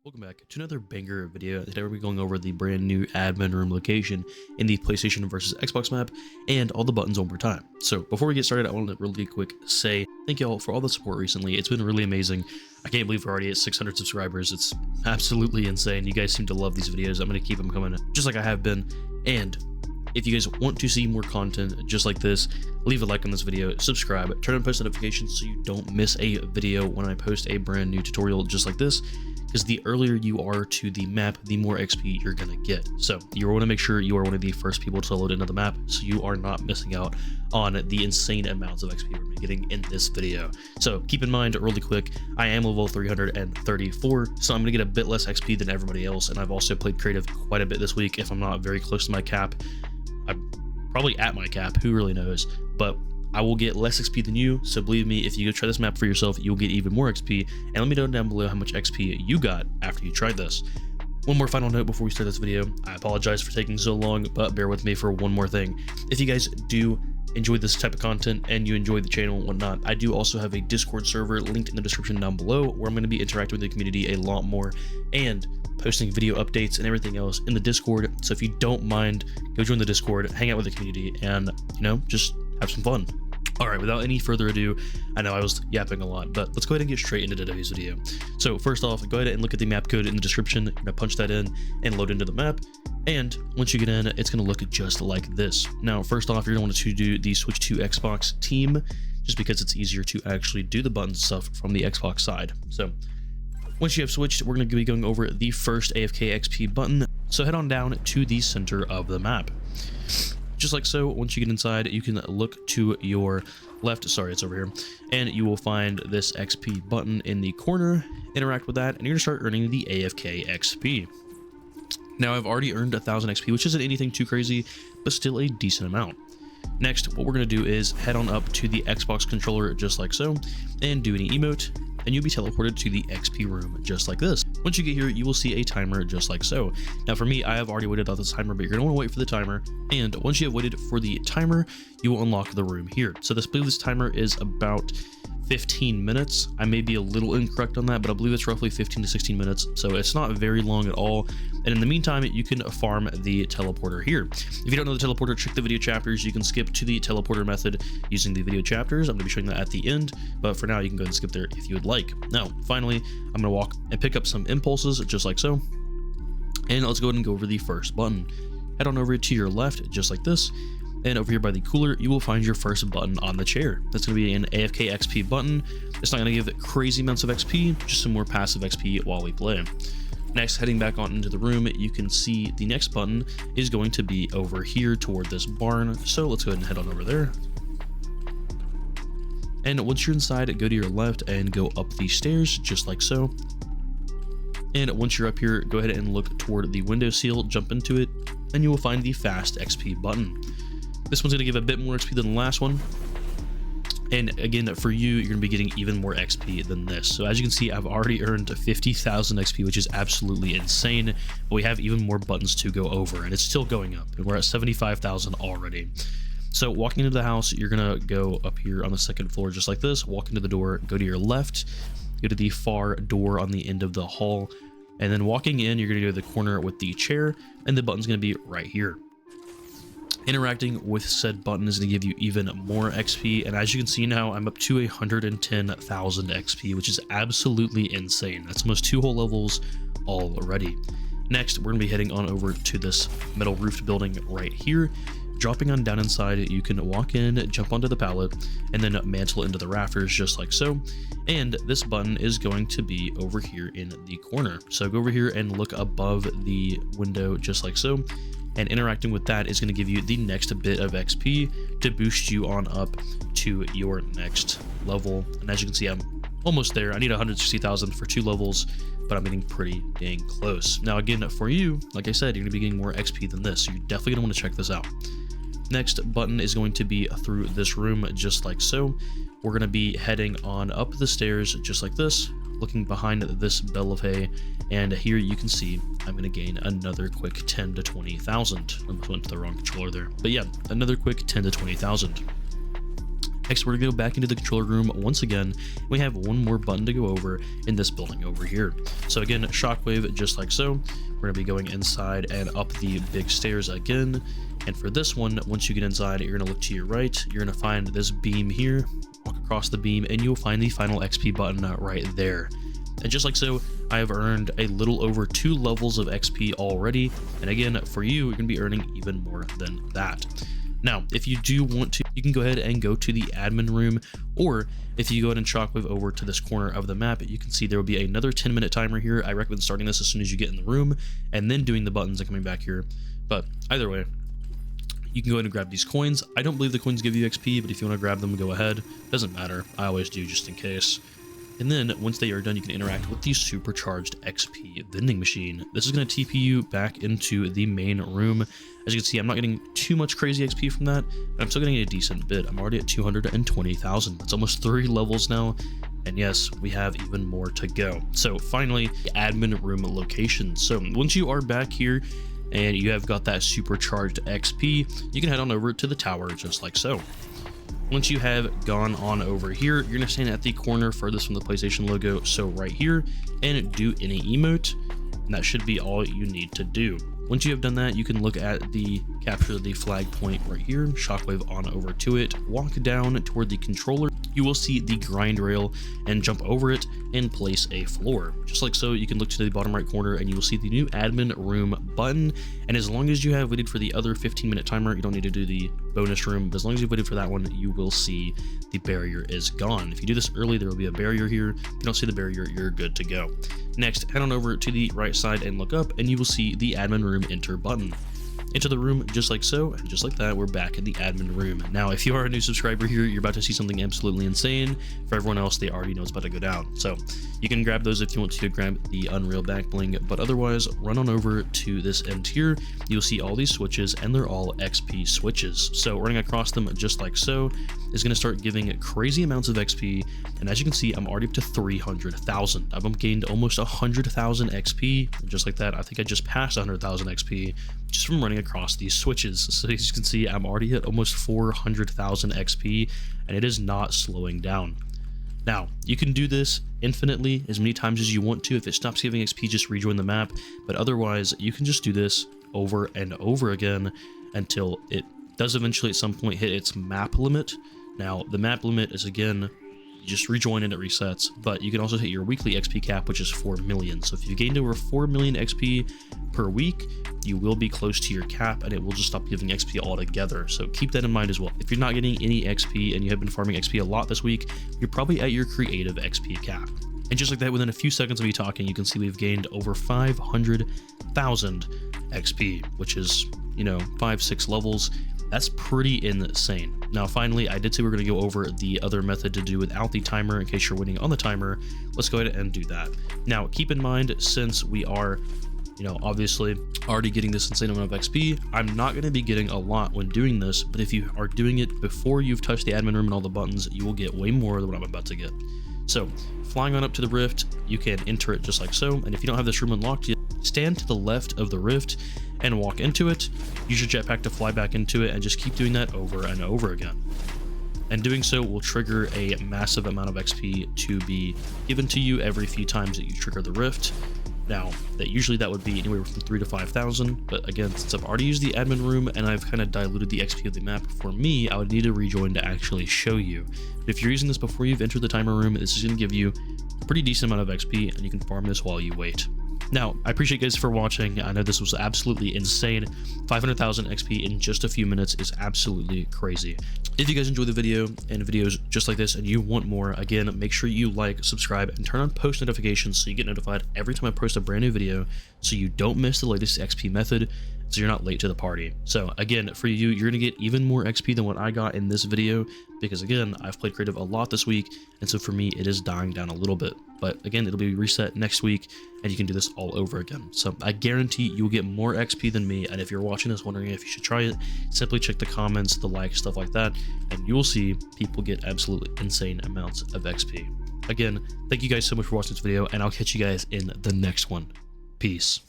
Welcome back to another banger video. Today we're going over the brand new admin room location in the PlayStation versus Xbox map and all the buttons one more time. So before we get started, I wanted to really quick say thank y'all for all the support recently. It's been really amazing. I can't believe we're already at 600 subscribers. It's absolutely insane. You guys seem to love these videos. I'm going to keep them coming just like I have been. And if you guys want to see more content just like this, leave a like on this video, subscribe, turn on post notifications so you don't miss a video when I post a brand new tutorial just like this. Because the earlier you are to the map, the more XP you're gonna get. So you want to make sure you are one of the first people to load into the map, so you are not missing out on the insane amounts of XP we're gonna be getting in this video. So keep in mind, really quick, I am level 334, so I'm gonna get a bit less XP than everybody else, and I've also played creative quite a bit this week. If I'm not very close to my cap, I'm probably at my cap, who really knows, but I will get less XP than you, so believe me, if you go try this map for yourself, you'll get even more XP, and let me know down below how much XP you got after you tried this. One more final note before we start this video. I apologize for taking so long, but bear with me for one more thing. If you guys do enjoy this type of content and you enjoy the channel and whatnot, I do also have a Discord server linked in the description down below where I'm going to be interacting with the community a lot more and posting video updates and everything else in the Discord. So if you don't mind, go join the Discord, hang out with the community, and, you know, just have some fun. All right, without any further ado, I know I was yapping a lot, but let's go ahead and get straight into today's video. So first off, go ahead and look at the map code in the description. You're gonna punch that in and load into the map. And once you get in, it's gonna look just like this. Now, first off, you're gonna want to do the switch to Xbox team, just because it's easier to actually do the button stuff from the Xbox side. So once you have switched, we're gonna be going over the first AFK XP button. So head on down to the center of the map. Just like so, once you get inside, you can look to your left, sorry, it's over here, and you will find this XP button in the corner. Interact with that, and you're gonna start earning the AFK XP. Now, I've already earned 1000 XP, which isn't anything too crazy, but still a decent amount. Next, what we're gonna do is head on up to the Xbox controller, just like so, and do an emote, and you'll be teleported to the XP room, just like this. Once you get here, you will see a timer just like so. Now for me, I have already waited on this timer, but you're gonna wanna wait for the timer. And once you have waited for the timer, you will unlock the room here. So this, I believe this timer is about 15 minutes. I may be a little incorrect on that, but I believe it's roughly 15 to 16 minutes. So it's not very long at all. And in the meantime, you can farm the teleporter here. If you don't know the teleporter, check the video chapters. You can skip to the teleporter method using the video chapters. I'm gonna be showing that at the end, but for now you can go ahead and skip there if you would like. Now, finally, I'm gonna walk and pick up some impulses just like so. And let's go ahead and go over the first button. Head on over to your left, just like this. And over here by the cooler, you will find your first button on the chair. That's going to be an AFK XP button. It's not going to give crazy amounts of XP, just some more passive XP while we play. Next, heading back on into the room, you can see the next button is going to be over here toward this barn. So let's go ahead and head on over there. And once you're inside, go to your left and go up the stairs, just like so. And once you're up here, go ahead and look toward the window seal, jump into it, and you will find the fast XP button. This one's going to give a bit more XP than the last one. And again, for you, you're going to be getting even more XP than this. So as you can see, I've already earned 50,000 XP, which is absolutely insane. But we have even more buttons to go over, and it's still going up. And we're at 75,000 already. So walking into the house, you're going to go up here on the second floor just like this. Walk into the door, go to your left, go to the far door on the end of the hall. And then walking in, you're going to go to the corner with the chair, and the button's going to be right here. Interacting with said button is going to give you even more XP, and as you can see now, I'm up to 110,000 XP, which is absolutely insane. That's almost 2 whole levels already. Next, we're going to be heading on over to this metal roofed building right here. Dropping on down inside, you can walk in, jump onto the pallet, and then mantle into the rafters just like so. And this button is going to be over here in the corner. So go over here and look above the window just like so. And interacting with that is going to give you the next bit of XP to boost you on up to your next level. And as you can see, I'm almost there. I need 160,000 for 2 levels, but I'm getting pretty dang close. Now again, for you, like I said, you're going to be getting more XP than this, so you're definitely going to want to check this out. Next button is going to be through this room just like so. We're going to be heading on up the stairs just like this, looking behind this bale of hay, and here you can see I'm going to gain another quick 10 to 20,000. I almost went to the wrong controller there, but yeah, another quick 10 to 20,000. Next, we're gonna go back into the controller room once again. We have one more button to go over in this building over here. So again, shockwave, just like so. We're gonna be going inside and up the big stairs again. And for this one, once you get inside, you're gonna look to your right. You're gonna find this beam here, walk across the beam, and you'll find the final XP button right there. And just like so, I have earned a little over 2 levels of XP already. And again, for you, you're gonna be earning even more than that. Now, if you do want to, you can go ahead and go to the admin room, or if you go ahead and shockwave over to this corner of the map, you can see there will be another 10-minute timer here. I recommend starting this as soon as you get in the room and then doing the buttons and coming back here. But either way, you can go ahead and grab these coins. I don't believe the coins give you XP, but if you want to grab them, go ahead. Doesn't matter. I always do just in case. And then once they are done, you can interact with the supercharged XP vending machine. This is going to TP you back into the main room. As you can see, I'm not getting too much crazy XP from that, but I'm still getting a decent bit. I'm already at 220,000. That's almost 3 levels now. And yes, we have even more to go. So finally, the admin room location. So once you are back here and you have got that supercharged XP, you can head on over to the tower just like so. Once you have gone on over here, you're gonna stand at the corner furthest from the PlayStation logo, so right here, and do any emote, and that should be all you need to do. Once you have done that, you can look at the capture the flag point right here, shockwave on over to it, walk down toward the controller. You will see the grind rail and jump over it and place a floor. Just like so, you can look to the bottom right corner and you will see the new admin room button. And as long as you have waited for the other 15-minute timer, you don't need to do the bonus room, but as long as you've waited for that one, you will see the barrier is gone. If you do this early, there will be a barrier here. If you don't see the barrier, you're good to go. Next, head on over to the right side and look up, and you will see the admin room enter button. Enter the room just like so, and just like that, we're back in the admin room. Now, if you are a new subscriber here, you're about to see something absolutely insane. For everyone else, they already know it's about to go down. So you can grab those if you want to grab the Unreal back bling, but otherwise, run on over to this end here. You'll see all these switches, and they're all XP switches. So running across them just like so is going to start giving crazy amounts of XP. And as you can see, I'm already up to 300,000. I've gained almost 100,000 XP. And just like that, I think I just passed 100,000 XP just from running across these switches. So as you can see, I'm already at almost 400,000 XP, and it is not slowing down. Now, you can do this infinitely as many times as you want to. If it stops giving XP, just rejoin the map, but otherwise, you can just do this over and over again until it does eventually at some point hit its map limit. Now, the map limit is, again, you just rejoin and it resets, but you can also hit your weekly XP cap, which is 4 million. So if you've gained over 4 million XP per week, you will be close to your cap, and it will just stop giving XP altogether. So keep that in mind as well. If you're not getting any XP and you have been farming XP a lot this week, you're probably at your creative XP cap. And just like that, within a few seconds of me talking, you can see we've gained over 500,000 XP, which is, 5-6 levels. That's pretty insane. Now, finally, I did say we were going to go over the other method to do without the timer in case you're waiting on the timer. Let's go ahead and do that. Now, keep in mind, since we are, obviously already getting this insane amount of XP, I'm not going to be getting a lot when doing this, but if you are doing it before you've touched the admin room and all the buttons, you will get way more than what I'm about to get. So, flying on up to the rift, you can enter it just like so, and if you don't have this room unlocked yet, stand to the left of the rift and walk into it. Use your jetpack to fly back into it, and just keep doing that over and over again. And doing so will trigger a massive amount of XP to be given to you every few times that you trigger the rift. Now, usually that would be anywhere from 3,000 to 5,000, but again, since I've already used the admin room and I've kind of diluted the XP of the map, for me, I would need to rejoin to actually show you. But if you're using this before you've entered the timer room, this is going to give you a pretty decent amount of XP, and you can farm this while you wait. Now, I appreciate you guys for watching. I know this was absolutely insane. 500,000 XP in just a few minutes is absolutely crazy. If you guys enjoyed the video and videos just like this and you want more, again, make sure you like, subscribe, and turn on post notifications so you get notified every time I post a brand new video so you don't miss the latest XP method, so you're not late to the party. So again, for you, you're going to get even more XP than what I got in this video because, again, I've played creative a lot this week, and so for me, it is dying down a little bit. But again, it'll be reset next week, and you can do this all over again. So I guarantee you'll get more XP than me, and if you're watching this wondering if you should try it, simply check the comments, the like, stuff like that, and you will see people get absolutely insane amounts of XP. Again, thank you guys so much for watching this video, and I'll catch you guys in the next one. Peace.